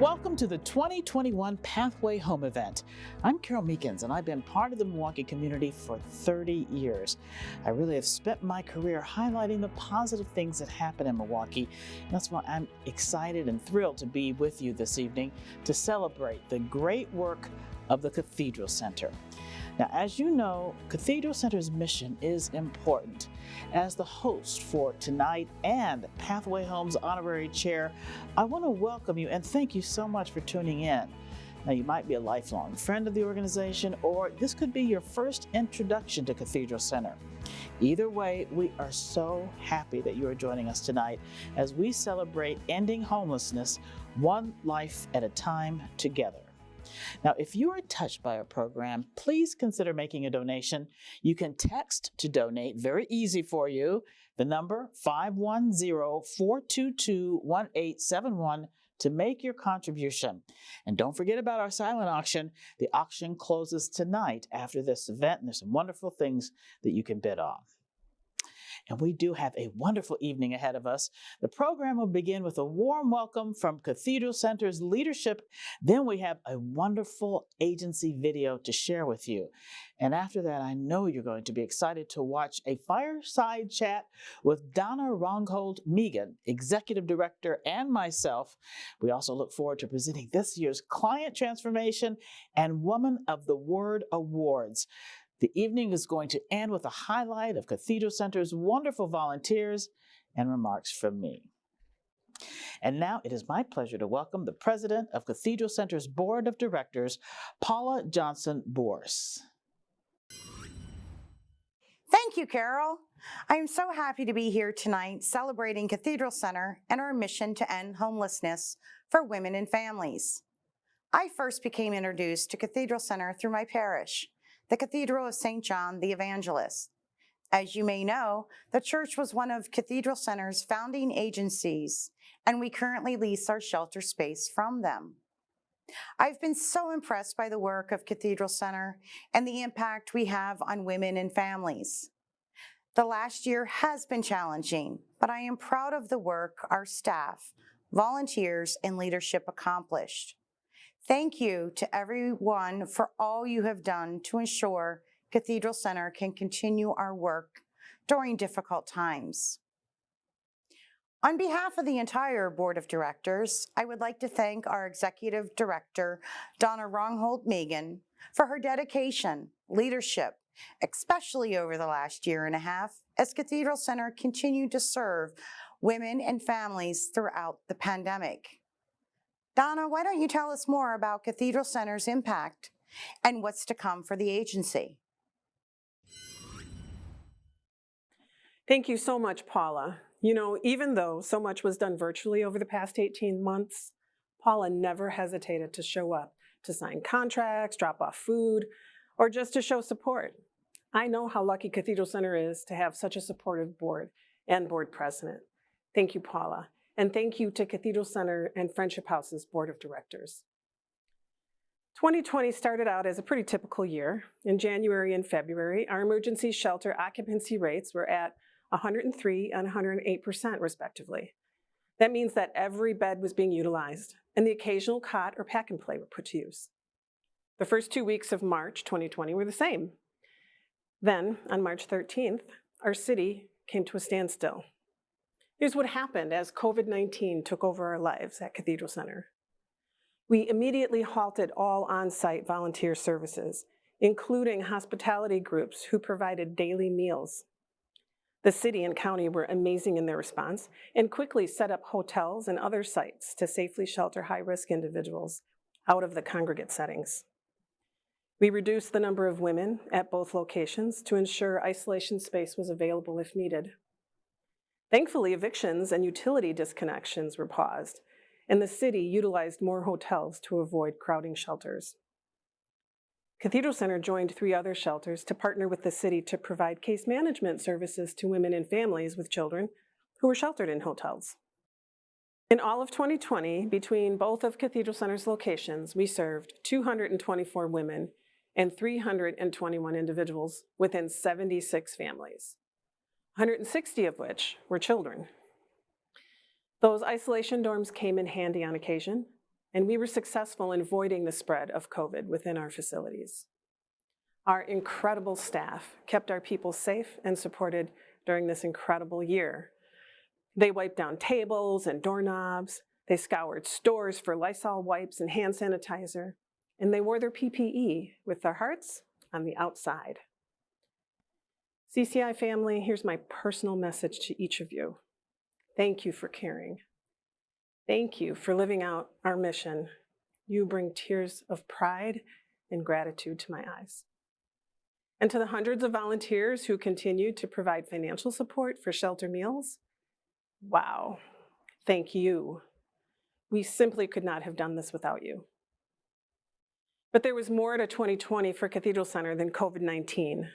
Welcome to the 2021 Pathway Home event. I'm Carol Meekins, and I've been part of the Milwaukee community for 30 years. I really have spent my career highlighting the positive things that happen in Milwaukee. And that's why I'm excited and thrilled to be with you this evening to celebrate the great work of the Cathedral Center. Now, as you know, Cathedral Center's mission is important. As the host for tonight and Pathway Home's honorary chair, I want to welcome you and thank you so much for tuning in. Now, you might be a lifelong friend of the organization, or this could be your first introduction to Cathedral Center. Either way, we are so happy that you are joining us tonight as we celebrate ending homelessness one life at a time together. Now, if you are touched by our program, please consider making a donation. You can text to donate, very easy for you, the number 510-422-1871 to make your contribution. And don't forget about our silent auction. The auction closes tonight after this event, and there's some wonderful things that you can bid on. And we do have a wonderful evening ahead of us. The program will begin with a warm welcome from Cathedral Center's leadership. Then we have a wonderful agency video to share with you. And after that, I know you're going to be excited to watch a fireside chat with Donna Rongholt Megan, Executive Director, and myself. We also look forward to presenting this year's Client Transformation and Woman of the Word Awards. The evening is going to end with a highlight of Cathedral Center's wonderful volunteers and remarks from me. And now it is my pleasure to welcome the president of Cathedral Center's Board of Directors, Paula Johnson-Bourse. Thank you, Carol. I am so happy to be here tonight celebrating Cathedral Center and our mission to end homelessness for women and families. I first became introduced to Cathedral Center through my parish, the Cathedral of St. John the Evangelist. As you may know, the church was one of Cathedral Center's founding agencies, and we currently lease our shelter space from them. I've been so impressed by the work of Cathedral Center and the impact we have on women and families. The last year has been challenging, but I am proud of the work our staff, volunteers, and leadership accomplished. Thank you to everyone for all you have done to ensure Cathedral Center can continue our work during difficult times. On behalf of the entire Board of Directors, I would like to thank our Executive Director, Donna Rongholt Megan, for her dedication, leadership, especially over the last year and a half, as Cathedral Center continued to serve women and families throughout the pandemic. Donna, why don't you tell us more about Cathedral Center's impact and what's to come for the agency? Thank you so much, Paula. You know, even though so much was done virtually over the past 18 months, Paula never hesitated to show up to sign contracts, drop off food, or just to show support. I know how lucky Cathedral Center is to have such a supportive board and board president. Thank you, Paula. And thank you to Cathedral Center and Friendship House's Board of Directors. 2020 started out as a pretty typical year. In January and February, our emergency shelter occupancy rates were at 103 and 108% respectively. That means that every bed was being utilized and the occasional cot or pack and play were put to use. The first 2 weeks of March 2020 were the same. Then, on March 13th, our city came to a standstill. Here's what happened as COVID-19 took over our lives at Cathedral Center. We immediately halted all on-site volunteer services, including hospitality groups who provided daily meals. The city and county were amazing in their response and quickly set up hotels and other sites to safely shelter high-risk individuals out of the congregate settings. We reduced the number of women at both locations to ensure isolation space was available if needed. Thankfully, evictions and utility disconnections were paused, and the city utilized more hotels to avoid crowding shelters. Cathedral Center joined 3 other shelters to partner with the city to provide case management services to women and families with children who were sheltered in hotels. In all of 2020, between both of Cathedral Center's locations, we served 224 women and 321 individuals within 76 families. 160 of which were children. Those isolation dorms came in handy on occasion, and we were successful in avoiding the spread of COVID within our facilities. Our incredible staff kept our people safe and supported during this incredible year. They wiped down tables and doorknobs, they scoured stores for Lysol wipes and hand sanitizer, and they wore their PPE with their hearts on the outside. CCI family, here's my personal message to each of you. Thank you for caring. Thank you for living out our mission. You bring tears of pride and gratitude to my eyes. And to the hundreds of volunteers who continue to provide financial support for shelter meals, wow, thank you. We simply could not have done this without you. But there was more to 2020 for Cathedral Center than COVID-19.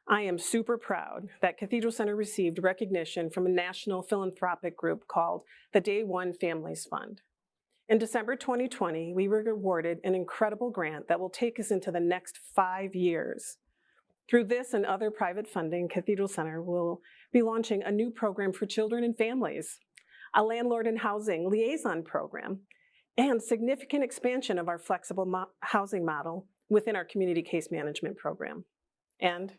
I am super proud that Cathedral Center received recognition from a national philanthropic group called the Day One Families Fund. In December 2020, we were awarded an incredible grant that will take us into the next 5 years. Through this and other private funding, Cathedral Center will be launching a new program for children and families, a landlord and housing liaison program, and significant expansion of our flexible housing model within our community case management program. And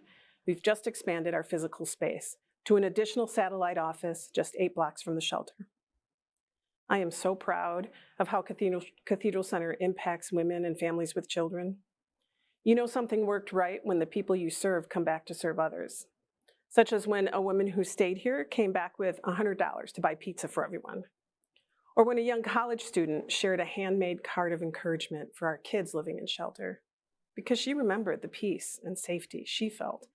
we've just expanded our physical space to an additional satellite office just 8 blocks from the shelter. I am so proud of how Cathedral Center impacts women and families with children. You know something worked right when the people you serve come back to serve others, such as when a woman who stayed here came back with $100 to buy pizza for everyone, or when a young college student shared a handmade card of encouragement for our kids living in shelter, because she remembered the peace and safety she felt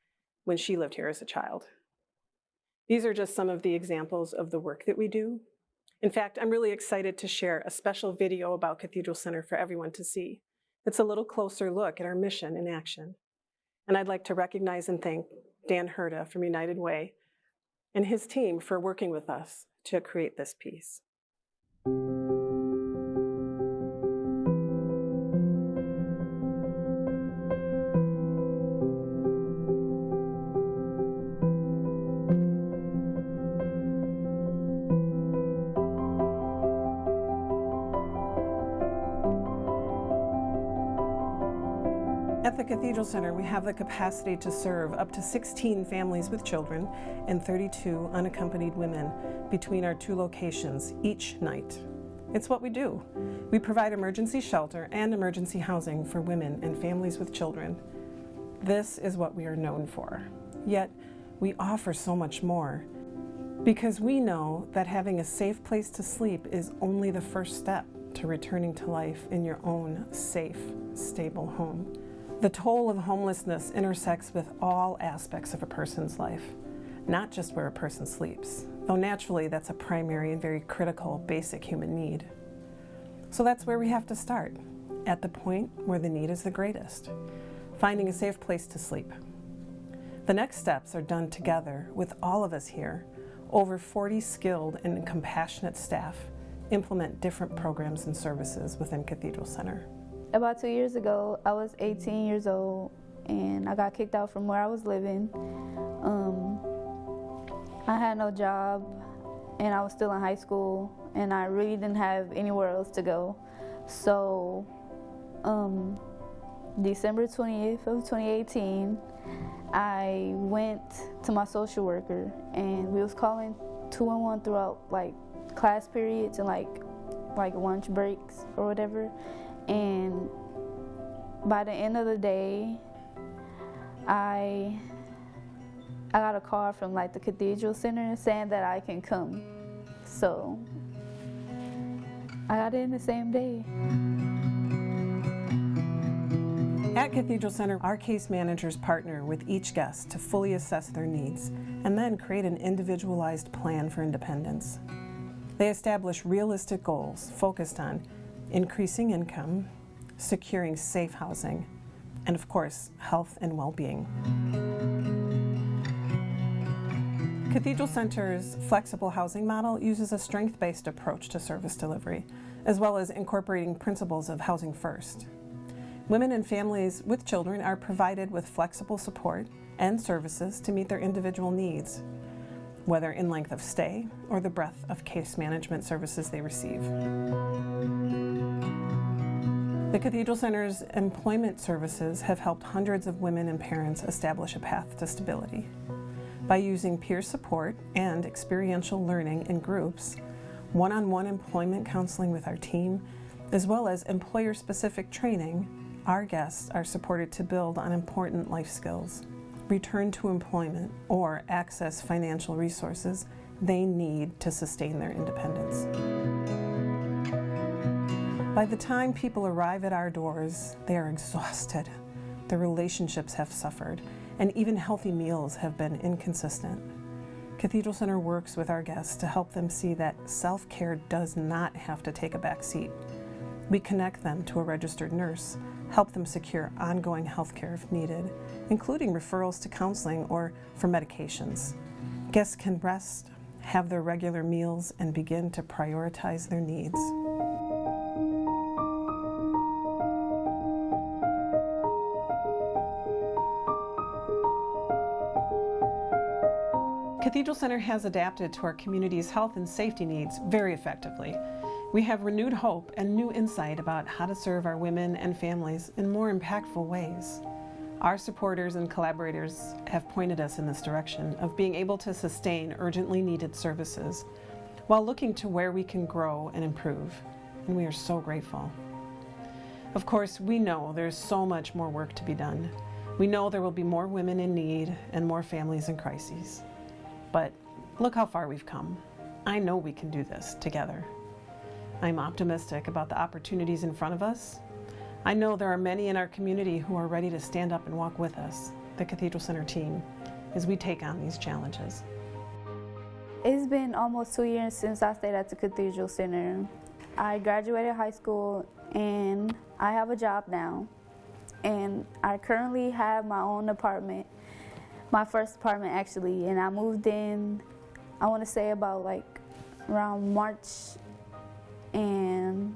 when she lived here as a child. These are just some of the examples of the work that we do. In fact, I'm really excited to share a special video about Cathedral Center for everyone to see. It's a little closer look at our mission in action. And I'd like to recognize and thank Dan Herda from United Way and his team for working with us to create this piece. At the Cathedral Center, we have the capacity to serve up to 16 families with children and 32 unaccompanied women between our 2 locations each night. It's what we do. We provide emergency shelter and emergency housing for women and families with children. This is what we are known for. Yet, we offer so much more because we know that having a safe place to sleep is only the first step to returning to life in your own safe, stable home. The toll of homelessness intersects with all aspects of a person's life, not just where a person sleeps, though naturally that's a primary and very critical basic human need. So that's where we have to start, at the point where the need is the greatest, finding a safe place to sleep. The next steps are done together with all of us here. Over 40 skilled and compassionate staff implement different programs and services within Cathedral Center. About 2 years ago, I was 18 years old and I got kicked out from where I was living. I had no job and I was still in high school and I really didn't have anywhere else to go. So December 20th of 2018, I went to my social worker and we was calling 211 throughout like class periods and like lunch breaks or whatever. And by the end of the day, I got a call from like the Cathedral Center saying that I can come. So I got it in the same day. At Cathedral Center, our case managers partner with each guest to fully assess their needs and then create an individualized plan for independence. They establish realistic goals focused on increasing income, securing safe housing, and of course, health and well-being. Cathedral Center's flexible housing model uses a strength-based approach to service delivery, as well as incorporating principles of housing first. Women and families with children are provided with flexible support and services to meet their individual needs. whether in length of stay or the breadth of case management services they receive. The Cathedral Center's employment services have helped hundreds of women and parents establish a path to stability. By using peer support and experiential learning in groups, one-on-one employment counseling with our team, as well as employer-specific training, our guests are supported to build on important life skills, return to employment, or access financial resources they need to sustain their independence. By the time people arrive at our doors, they are exhausted. Their relationships have suffered, and even healthy meals have been inconsistent. Cathedral Center works with our guests to help them see that self-care does not have to take a back seat. We connect them to a registered nurse, help them secure ongoing health care if needed, including referrals to counseling or for medications. Guests can rest, have their regular meals, and begin to prioritize their needs. Cathedral Center has adapted to our community's health and safety needs very effectively. We have renewed hope and new insight about how to serve our women and families in more impactful ways. Our supporters and collaborators have pointed us in this direction of being able to sustain urgently needed services while looking to where we can grow and improve, and we are so grateful. Of course, we know there's so much more work to be done. We know there will be more women in need and more families in crises. But look how far we've come. I know we can do this together. I'm optimistic about the opportunities in front of us. I know there are many in our community who are ready to stand up and walk with us, the Cathedral Center team, as we take on these challenges. It's been almost 2 years since I stayed at the Cathedral Center. I graduated high school and I have a job now. And I currently have my own apartment, my first apartment actually, and I moved in, I want to say about like around March, and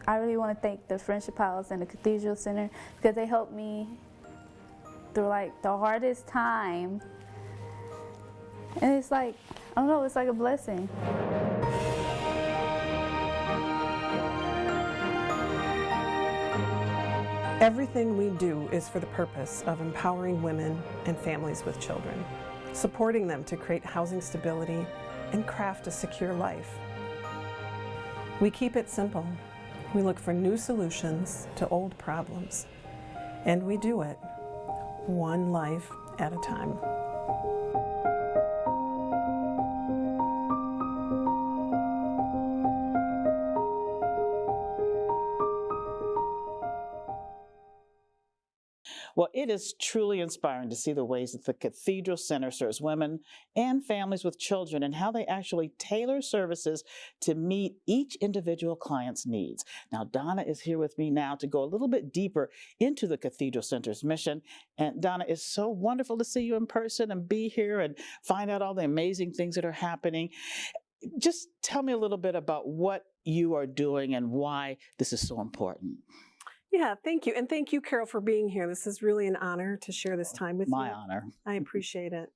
I really want to thank the Friendship House and the Cathedral Center because they helped me through like the hardest time. And it's like, I don't know, it's like a blessing. Everything we do is for the purpose of empowering women and families with children, supporting them to create housing stability and craft a secure life. We keep it simple. We look for new solutions to old problems, and we do it one life at a time. Well, it is truly inspiring to see the ways that the Cathedral Center serves women and families with children and how they actually tailor services to meet each individual client's needs. Now, Donna is here with me now to go a little bit deeper into the Cathedral Center's mission. And Donna, it's so wonderful to see you in person and be here and find out all the amazing things that are happening. Just tell me a little bit about what you are doing and why this is so important. Yeah, thank you. And thank you, Carol, for being here. This is really an honor to share this time with you. My honor. I appreciate it.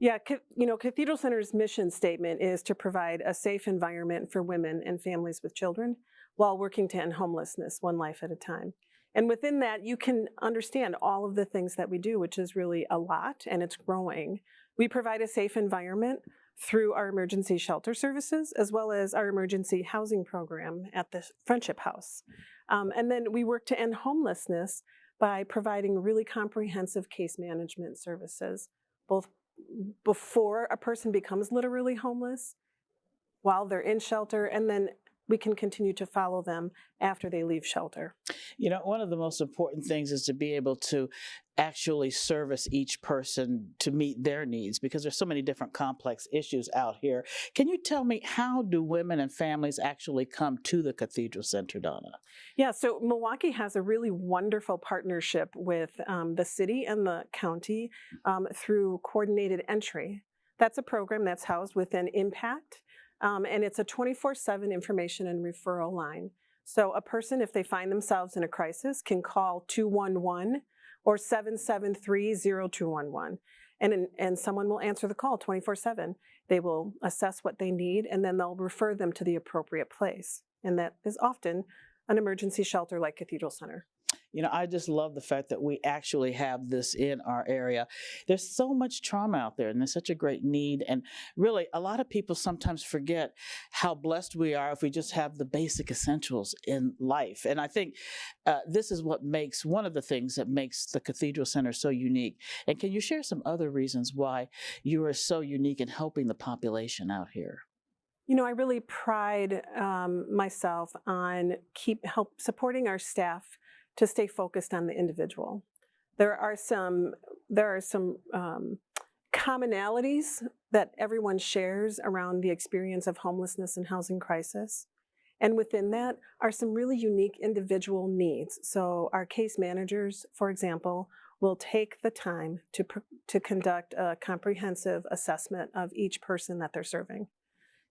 Yeah, Cathedral Center's mission statement is to provide a safe environment for women and families with children while working to end homelessness one life at a time. And within that, you can understand all of the things that we do, which is really a lot, and it's growing. We provide a safe environment through our emergency shelter services, as well as our emergency housing program at the Friendship House. And then we work to end homelessness by providing really comprehensive case management services, both before a person becomes literally homeless, while they're in shelter, and then we can continue to follow them after they leave shelter. You know, one of the most important things is to be able to actually service each person to meet their needs, because there's so many different complex issues out here. Can you tell me, how do women and families actually come to the Cathedral Center, Donna? Yeah, so Milwaukee has a really wonderful partnership with the city and the county through Coordinated Entry. That's a program that's housed within Impact. And it's a 24/7 information and referral line. So a person, if they find themselves in a crisis, can call 211 or 773-0211. and someone will answer the call 24/7. They will assess what they need, and then they'll refer them to the appropriate place. And that is often an emergency shelter like Cathedral Center. I just love the fact that we actually have this in our area. There's so much trauma out there, and there's such a great need. And really, a lot of people sometimes forget how blessed we are if we just have the basic essentials in life. And I think this is one of the things that makes the Cathedral Center so unique. And can you share some other reasons why you are so unique in helping the population out here? I really pride myself on help supporting our staff to stay focused on the individual. There are some commonalities that everyone shares around the experience of homelessness and housing crisis. And within that are some really unique individual needs. So our case managers, for example, will take the time to conduct a comprehensive assessment of each person that they're serving.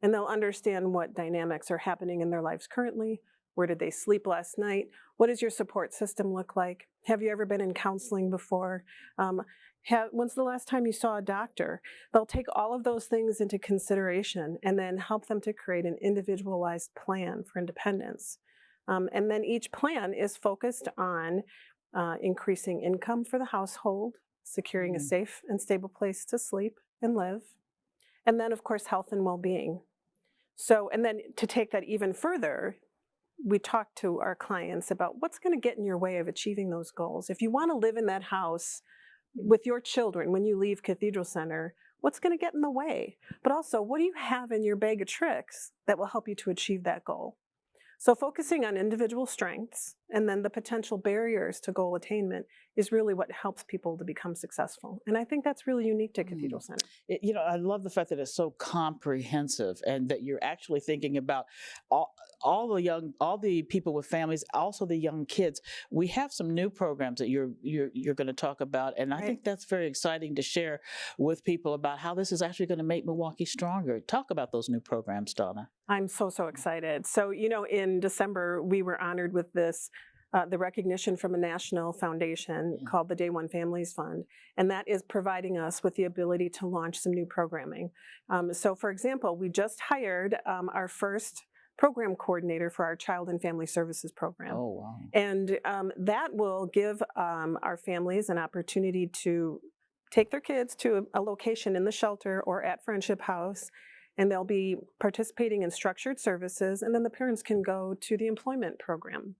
And they'll understand what dynamics are happening in their lives currently. Where did they sleep last night? What does your support system look like? Have you ever been in counseling before? When's the last time you saw a doctor? They'll take all of those things into consideration and then help them to create an individualized plan for independence. And then each plan is focused on increasing income for the household, securing a safe and stable place to sleep and live, and then, of course, health and well-being. So, and then to take that even further, we talk to our clients about what's going to get in your way of achieving those goals. If you want to live in that house with your children when you leave Cathedral Center, what's going to get in the way? But also, what do you have in your bag of tricks that will help you to achieve that goal? So focusing on individual strengths and then the potential barriers to goal attainment is really what helps people to become successful. And I think that's really unique to Cathedral Center. I love the fact that it's so comprehensive and that you're actually thinking about all the people with families, also the young kids. We have some new programs that you're going to talk about, and I think that's very exciting to share with people about how this is actually going to make Milwaukee stronger. Talk about those new programs, Donna. I'm so excited. So, in December, we were honored with this, the recognition from a national foundation called the Day One Families Fund. And that is providing us with the ability to launch some new programming. So, for example, we just hired our first program coordinator for our Child and Family Services program. Oh, wow. And that will give our families an opportunity to take their kids to a location in the shelter or at Friendship House, and they'll be participating in structured services, and then the parents can go to the employment program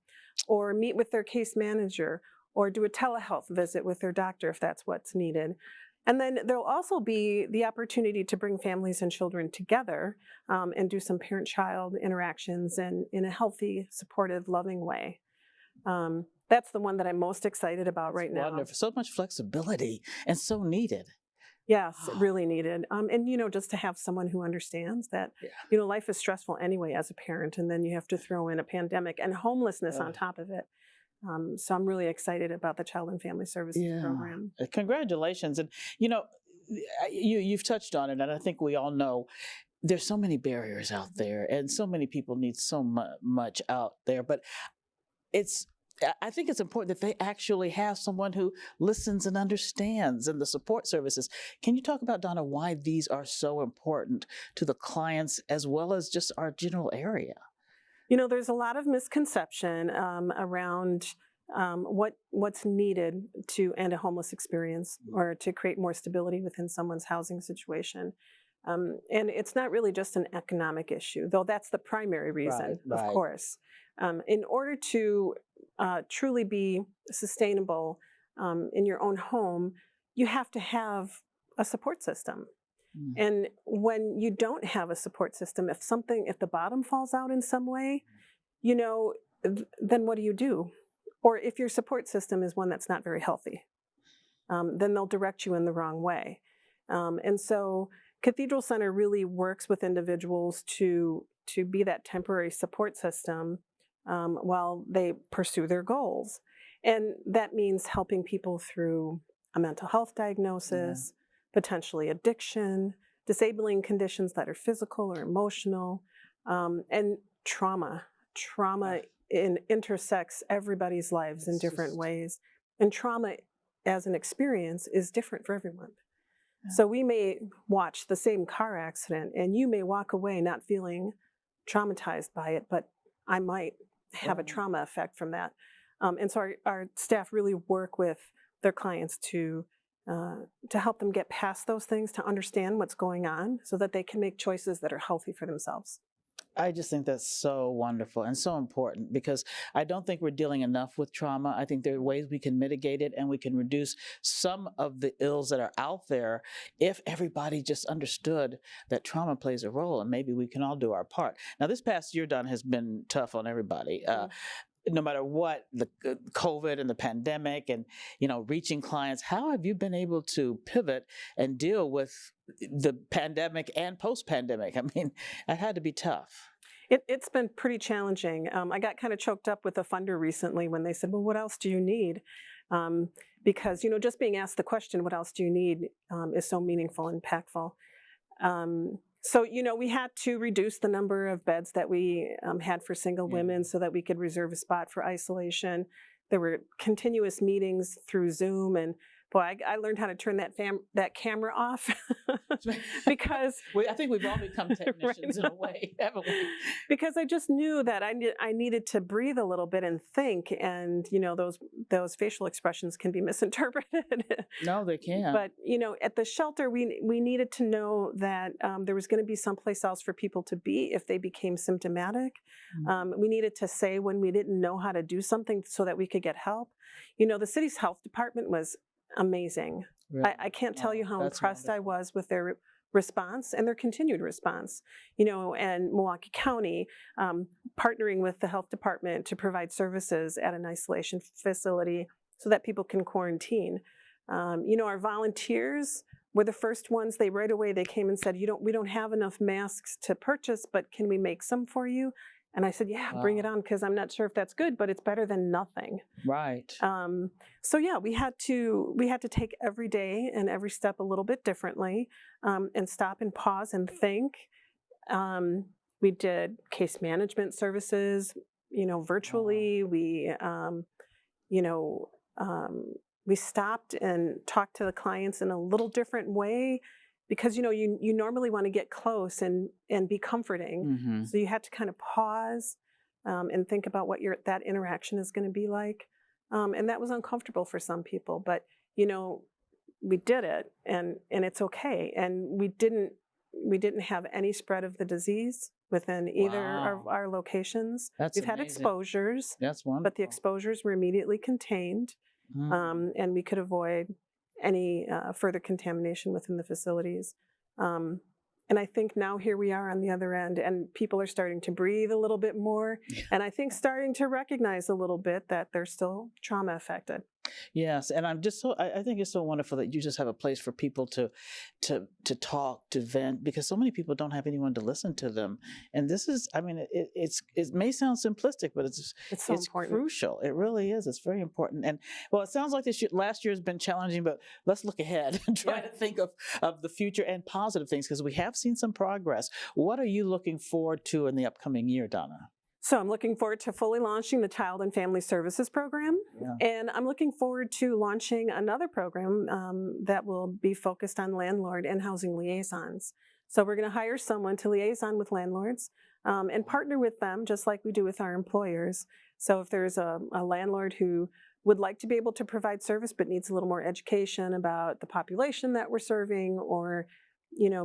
or meet with their case manager or do a telehealth visit with their doctor if that's what's needed. And then there'll also be the opportunity to bring families and children together and do some parent-child interactions and in a healthy, supportive, loving way. That's the one that I'm most excited about right now. Wonderful. So much flexibility and so needed. Yes, really needed. And, just to have someone who understands that, life is stressful anyway as a parent, and then you have to throw in a pandemic and homelessness on top of it. So I'm really excited about the Child and Family Services program. Congratulations. And, you've touched on it, and I think we all know there's so many barriers out there, and so many people need so much out there. But I think it's important that they actually have someone who listens and understands, and the support services. Can you talk about, Donna, why these are so important to the clients as well as just our general area? There's a lot of misconception around what's needed to end a homeless experience or to create more stability within someone's housing situation. And it's not really just an economic issue, though that's the primary reason, of course. In order to truly be sustainable in your own home, you have to have a support system. And when you don't have a support system, if the bottom falls out in some way, then what do you do? Or if your support system is one that's not very healthy, then they'll direct you in the wrong way. And so Cathedral Center really works with individuals to be that temporary support system while they pursue their goals. And that means helping people through a mental health diagnosis, potentially addiction, disabling conditions that are physical or emotional, and trauma. Trauma intersects everybody's lives in different ways. And trauma as an experience is different for everyone. So we may watch the same car accident and you may walk away not feeling traumatized by it, but I might have a Right. trauma effect from that. And so our staff really work with their clients to help them get past those things, to understand what's going on so that they can make choices that are healthy for themselves. I just think that's so wonderful and so important because I don't think we're dealing enough with trauma. I think there are ways we can mitigate it and we can reduce some of the ills that are out there if everybody just understood that trauma plays a role and maybe we can all do our part. Now, this past year, Don, has been tough on everybody. No matter what, the COVID and the pandemic and, reaching clients, how have you been able to pivot and deal with the pandemic and post-pandemic? I mean, it had to be tough. It's been pretty challenging. I got kind of choked up with a funder recently when they said, well, what else do you need? Because, just being asked the question, what else do you need, is so meaningful and impactful. So, we had to reduce the number of beds that we had for single women so that we could reserve a spot for isolation. There were continuous meetings through Zoom, and boy, I learned how to turn that camera off because I think we've all become technicians in a way, haven't we? Because I just knew that I needed to breathe a little bit and think, and those facial expressions can be misinterpreted. No, they can't. But at the shelter, we needed to know that there was going to be someplace else for people to be if they became symptomatic. We needed to say when we didn't know how to do something so that we could get help. The city's health department was amazing. Really? I can't tell you how That's impressed I wonderful. was with their response and their continued response. And Milwaukee County partnering with the health department to provide services at an isolation facility so that people can quarantine. Our volunteers were the first ones. Right away they came and said, we don't have enough masks to purchase, but can we make some for you? And I said, yeah, bring it Wow. on, because I'm not sure if that's good, but it's better than nothing. Right. So yeah, we had to take every day and every step a little bit differently, and stop and pause and think. We did case management services, virtually. We stopped and talked to the clients in a little different way. Because you normally want to get close and be comforting, Mm-hmm. so you had to kind of pause and think about what that interaction is going to be like, and that was uncomfortable for some people. But we did it, and it's okay. And we didn't have any spread of the disease within either of Wow. our locations. That's We've had amazing. exposures, That's wonderful. but the exposures were immediately contained, Mhm. and we could avoid any further contamination within the facilities. And I think now here we are on the other end, and people are starting to breathe a little bit more, and I think starting to recognize a little bit that they're still trauma affected. Yes, and I'm just I think it's so wonderful that you just have a place for people to talk, to vent, because so many people don't have anyone to listen to them. And this is, I mean, it may sound simplistic, but It's so important. crucial. It really is. It's very important. And well, it sounds like last year has been challenging, but let's look ahead and try to think of the future and positive things, because we have seen some progress. What are you looking forward to in the upcoming year, Donna? So I'm looking forward to fully launching the Child and Family Services program. Yeah. And I'm looking forward to launching another program that will be focused on landlord and housing liaisons. So we're going to hire someone to liaison with landlords and partner with them just like we do with our employers. So if there's a landlord who would like to be able to provide service but needs a little more education about the population that we're serving, or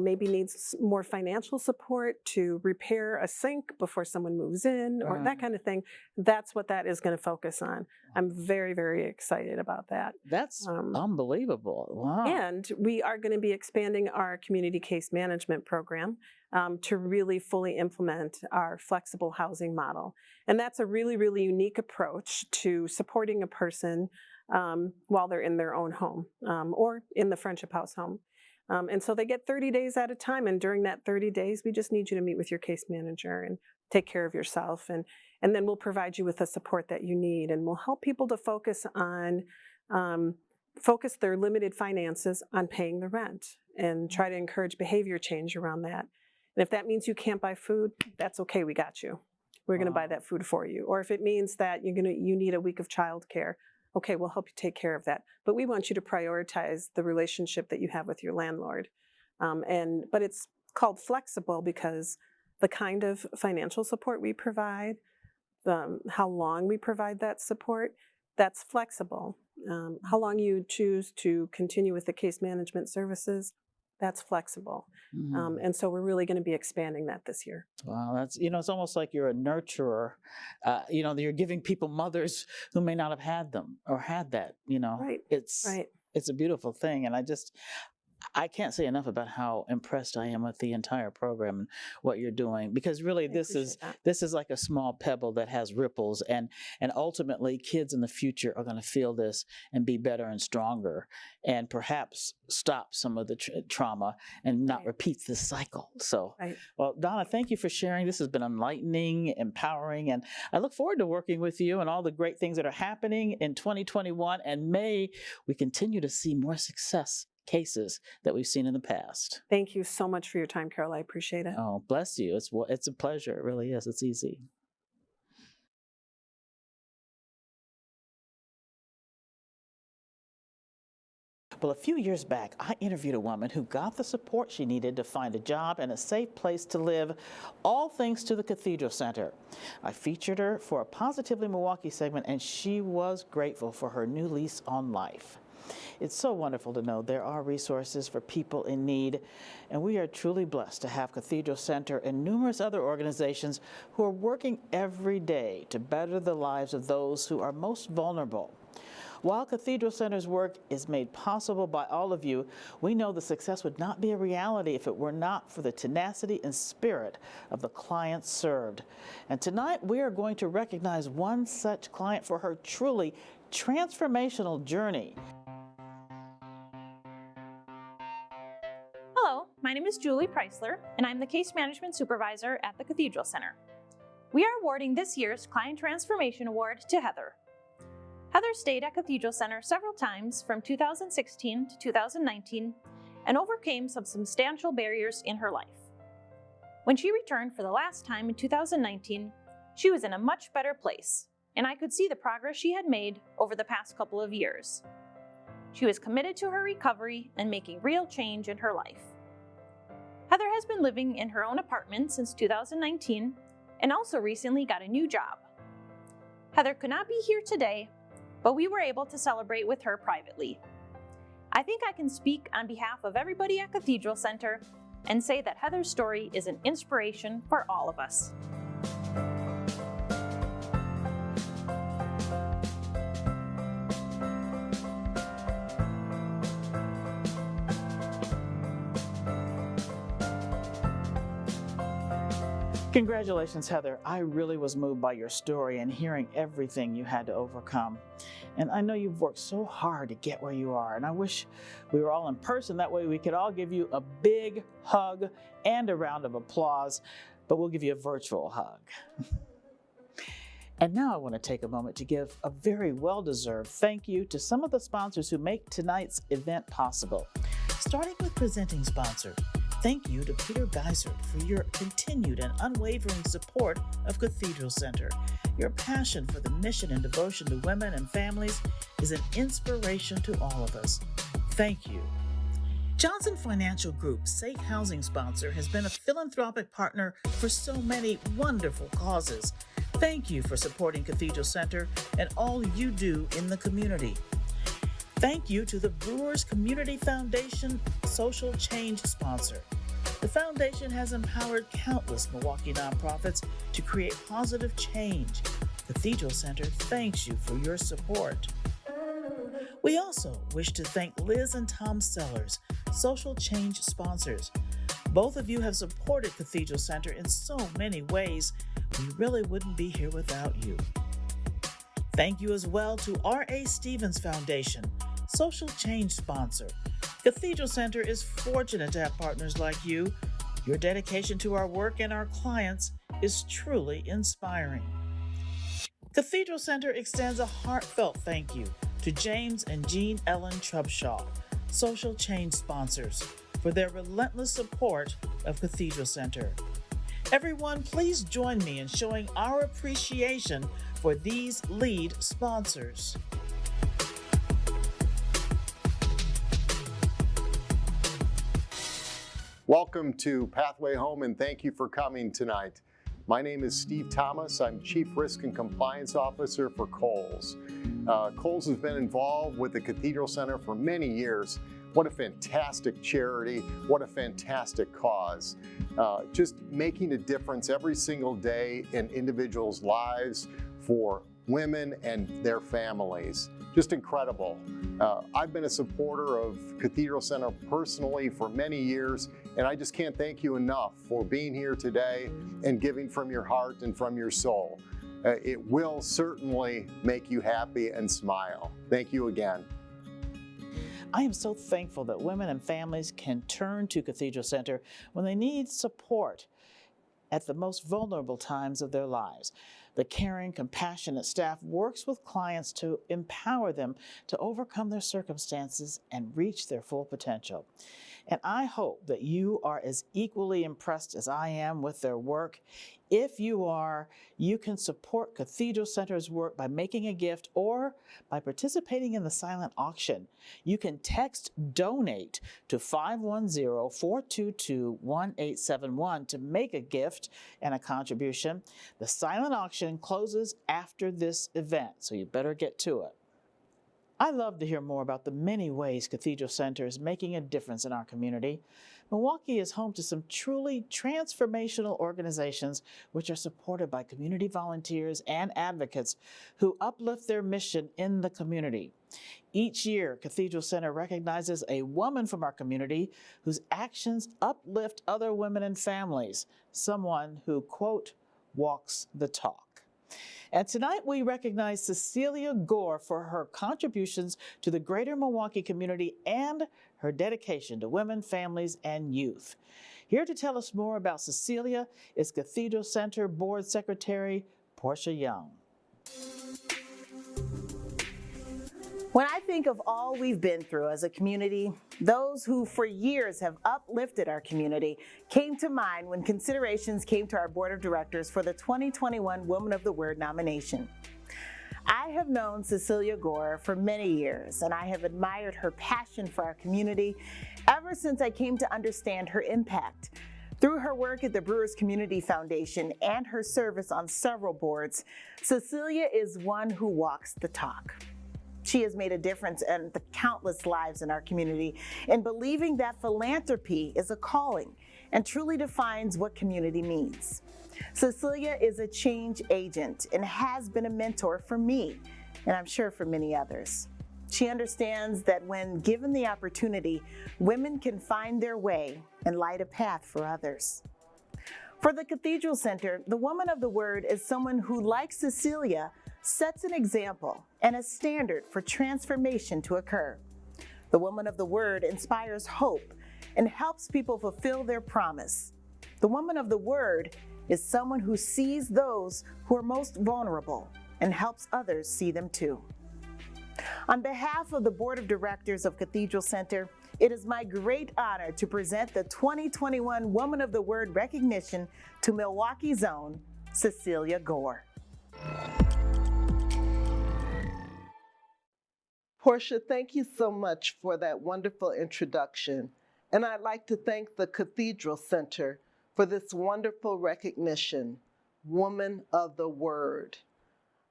maybe needs more financial support to repair a sink before someone moves in, or that kind of thing, that's what that is going to focus on. I'm very, very excited about that. That's unbelievable. Wow. And we are going to be expanding our community case management program to really fully implement our flexible housing model. And that's a really, really unique approach to supporting a person while they're in their own home or in the Friendship House home. And so they get 30 days at a time. And during that 30 days, we just need you to meet with your case manager and take care of yourself. And then we'll provide you with the support that you need. And we'll help people to focus their limited finances on paying the rent, and try to encourage behavior change around that. And if that means you can't buy food, that's okay. We got you. We're going to buy that food for you. Or if it means that you need a week of childcare, okay, we'll help you take care of that. But we want you to prioritize the relationship that you have with your landlord. But it's called flexible because the kind of financial support we provide, how long we provide that support, that's flexible. How long you choose to continue with the case management services, that's flexible. Mhm. And so we're really going to be expanding that this year. Wow, that's, it's almost like you're a nurturer. You're giving people mothers who may not have had them or had that, Right, It's right. it's a beautiful thing. And I can't say enough about how impressed I am with the entire program and what you're doing, because really I appreciate that. this is like a small pebble that has ripples, and ultimately kids in the future are going to feel this and be better and stronger, and perhaps stop some of the trauma and not Right. repeat this cycle. So, Right. well, Donna, thank you for sharing. This has been enlightening, empowering, and I look forward to working with you and all the great things that are happening in 2021. And may we continue to see more success cases that we've seen in the past. Thank you so much for your time, Carol. I appreciate it. Oh, bless you. It's a pleasure. It really is. It's easy. Well, a few years back, I interviewed a woman who got the support she needed to find a job and a safe place to live, all thanks to the Cathedral Center. I featured her for a Positively Milwaukee segment, and she was grateful for her new lease on life. It's so wonderful to know there are resources for people in need, and we are truly blessed to have Cathedral Center and numerous other organizations who are working every day to better the lives of those who are most vulnerable. While Cathedral Center's work is made possible by all of you, we know the success would not be a reality if it were not for the tenacity and spirit of the clients served. And tonight we are going to recognize one such client for her truly transformational journey. Hello, my name is Julie Preisler, and I'm the Case Management Supervisor at the Cathedral Center. We are awarding this year's Client Transformation Award to Heather. Heather stayed at Cathedral Center several times from 2016 to 2019 and overcame some substantial barriers in her life. When she returned for the last time in 2019, she was in a much better place, and I could see the progress she had made over the past couple of years. She was committed to her recovery and making real change in her life. Heather has been living in her own apartment since 2019 and also recently got a new job. Heather could not be here today, but we were able to celebrate with her privately. I think I can speak on behalf of everybody at Cathedral Center and say that Heather's story is an inspiration for all of us. Congratulations, Heather. I really was moved by your story and hearing everything you had to overcome. And I know you've worked so hard to get where you are, and I wish we were all in person. That way we could all give you a big hug and a round of applause, but we'll give you a virtual hug. And now I want to take a moment to give a very well-deserved thank you to some of the sponsors who make tonight's event possible. Starting with presenting sponsor, thank you to Peter Geisert for your continued and unwavering support of Cathedral Center. Your passion for the mission and devotion to women and families is an inspiration to all of us. Thank you. Johnson Financial Group, Safe Housing Sponsor, has been a philanthropic partner for so many wonderful causes. Thank you for supporting Cathedral Center and all you do in the community. Thank you to the Brewers Community Foundation, Social Change Sponsor. The foundation has empowered countless Milwaukee nonprofits to create positive change. Cathedral Center thanks you for your support. We also wish to thank Liz and Tom Sellers, Social Change Sponsors. Both of you have supported Cathedral Center in so many ways. We really wouldn't be here without you. Thank you as well to R.A. Stevens Foundation, Social Change Sponsor. Cathedral Center is fortunate to have partners like you. Your dedication to our work and our clients is truly inspiring. Cathedral Center extends a heartfelt thank you to James and Jean Ellen Trubshaw, Social Change Sponsors, for their relentless support of Cathedral Center. Everyone, please join me in showing our appreciation for these lead sponsors. Welcome to Pathway Home and thank you for coming tonight. My name is Steve Thomas. I'm Chief Risk and Compliance Officer for Kohl's. Kohl's has been involved with the Cathedral Center for many years. What a fantastic charity, what a fantastic cause. Just making a difference every single day in individuals' lives for women and their families. Just incredible. I've been a supporter of Cathedral Center personally for many years, and I just can't thank you enough for being here today and giving from your heart and from your soul. It will certainly make you happy and smile. Thank you again. I am so thankful that women and families can turn to Cathedral Center when they need support at the most vulnerable times of their lives. The caring, compassionate staff works with clients to empower them to overcome their circumstances and reach their full potential. And I hope that you are as equally impressed as I am with their work. If you are, you can support Cathedral Center's work by making a gift or by participating in the silent auction. You can text DONATE to 510-422-1871 to make a gift and a contribution. The silent auction closes after this event, so you better get to it. I love to hear more about the many ways Cathedral Center is making a difference in our community. Milwaukee is home to some truly transformational organizations which are supported by community volunteers and advocates who uplift their mission in the community. Each year, Cathedral Center recognizes a woman from our community whose actions uplift other women and families, someone who, quote, walks the talk. And tonight we recognize Cecilia Gore for her contributions to the greater Milwaukee community and her dedication to women, families, and youth. Here to tell us more about Cecilia is Cathedral Center Board Secretary Portia Young. When I think of all we've been through as a community, those who for years have uplifted our community came to mind when considerations came to our board of directors for the 2021 Woman of the Word nomination. I have known Cecilia Gore for many years, and I have admired her passion for our community ever since I came to understand her impact. Through her work at the Brewers Community Foundation and her service on several boards, Cecilia is one who walks the talk. She has made a difference in the countless lives in our community in believing that philanthropy is a calling and truly defines what community means. Cecilia is a change agent and has been a mentor for me, and I'm sure for many others. She understands that when given the opportunity, women can find their way and light a path for others. For the Cathedral Center, the Woman of the Word is someone who, like Cecilia, sets an example and a standard for transformation to occur. The Woman of the Word inspires hope and helps people fulfill their promise. The Woman of the Word is someone who sees those who are most vulnerable and helps others see them too. On behalf of the Board of Directors of Cathedral Center, it is my great honor to present the 2021 Woman of the Word recognition to Milwaukee's own Cecilia Gore. Portia, thank you so much for that wonderful introduction. And I'd like to thank the Cathedral Center for this wonderful recognition, Woman of the Word.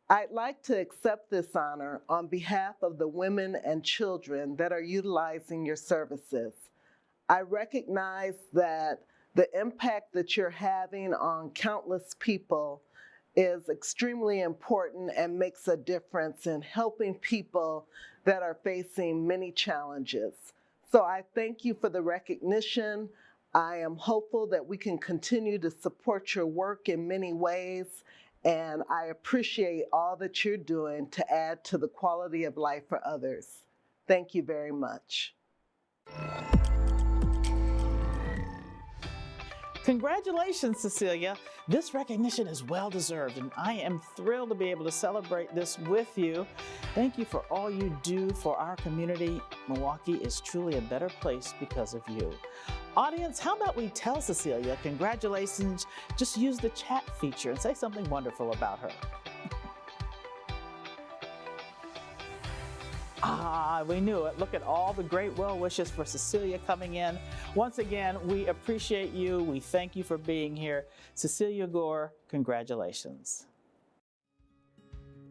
I'd like to accept this honor on behalf of the women and children that are utilizing your services. I recognize that the impact that you're having on countless people is extremely important and makes a difference in helping people that are facing many challenges. So I thank you for the recognition. I am hopeful that we can continue to support your work in many ways, and I appreciate all that you're doing to add to the quality of life for others. Thank you very much. Congratulations, Cecilia. This recognition is well-deserved, and I am thrilled to be able to celebrate this with you. Thank you for all you do for our community. Milwaukee is truly a better place because of you. Audience, how about we tell Cecilia congratulations? Just use the chat feature and say something wonderful about her. Ah, we knew it. Look at all the great well wishes for Cecilia coming in. Once again, we appreciate you. We thank you for being here. Cecilia Gore, congratulations.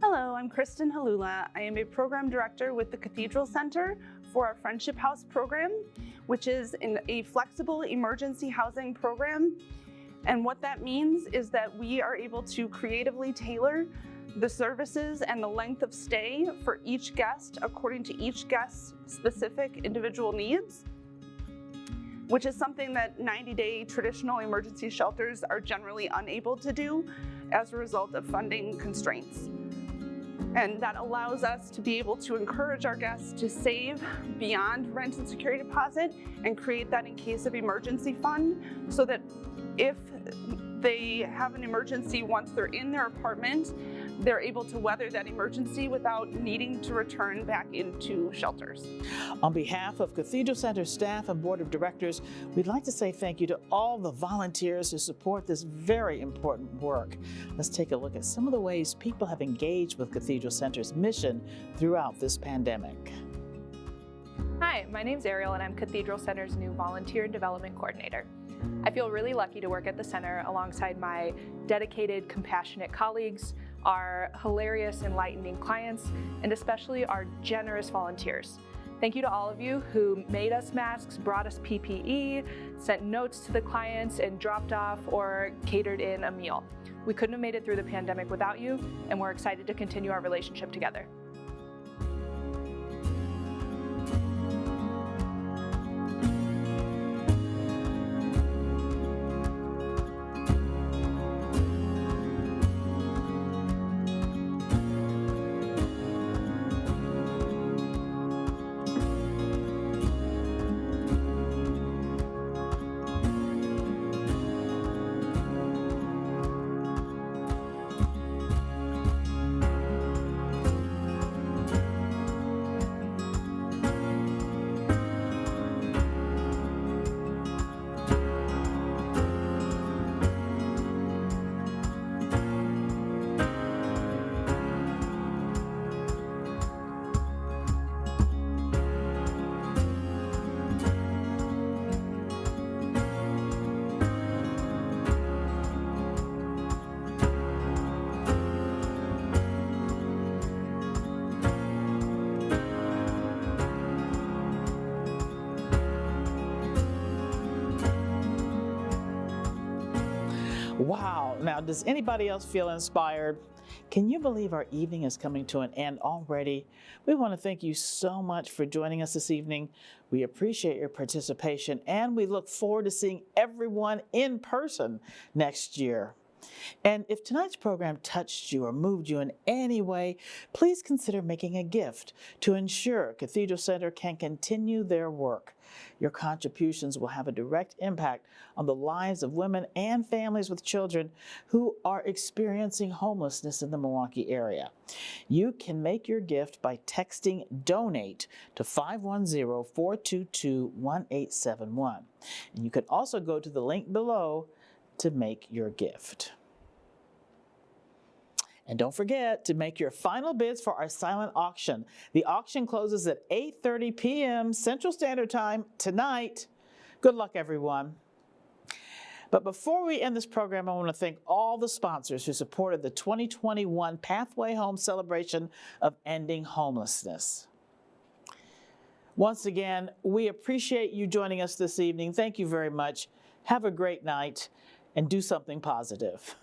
Hello, I'm Kristen Halula. I am a program director with the Cathedral Center for our Friendship House program, which is a flexible emergency housing program. And what that means is that we are able to creatively tailor the services and the length of stay for each guest according to each guest's specific individual needs, which is something that 90-day traditional emergency shelters are generally unable to do as a result of funding constraints. And that allows us to be able to encourage our guests to save beyond rent and security deposit and create that in case of emergency fund, so that if they have an emergency once they're in their apartment, they're able to weather that emergency without needing to return back into shelters. On behalf of Cathedral Center staff and board of directors, we'd like to say thank you to all the volunteers who support this very important work. Let's take a look at some of the ways people have engaged with Cathedral Center's mission throughout this pandemic. Hi, my name's Ariel and I'm Cathedral Center's new Volunteer and Development Coordinator. I feel really lucky to work at the center alongside my dedicated, compassionate colleagues, our hilarious, enlightening clients, and especially our generous volunteers. Thank you to all of you who made us masks, brought us PPE, sent notes to the clients, and dropped off or catered in a meal. We couldn't have made it through the pandemic without you, and we're excited to continue our relationship together. Wow, now does anybody else feel inspired? Can you believe our evening is coming to an end already? We want to thank you so much for joining us this evening. We appreciate your participation and we look forward to seeing everyone in person next year. And if tonight's program touched you or moved you in any way, please consider making a gift to ensure Cathedral Center can continue their work. Your contributions will have a direct impact on the lives of women and families with children who are experiencing homelessness in the Milwaukee area. You can make your gift by texting DONATE to 510-422-1871. And you can also go to the link below to make your gift. And don't forget to make your final bids for our silent auction. The auction closes at 8:30 p.m. Central Standard Time tonight. Good luck, everyone. But before we end this program, I want to thank all the sponsors who supported the 2021 Pathway Home celebration of ending homelessness. Once again, we appreciate you joining us this evening. Thank you very much. Have a great night and do something positive.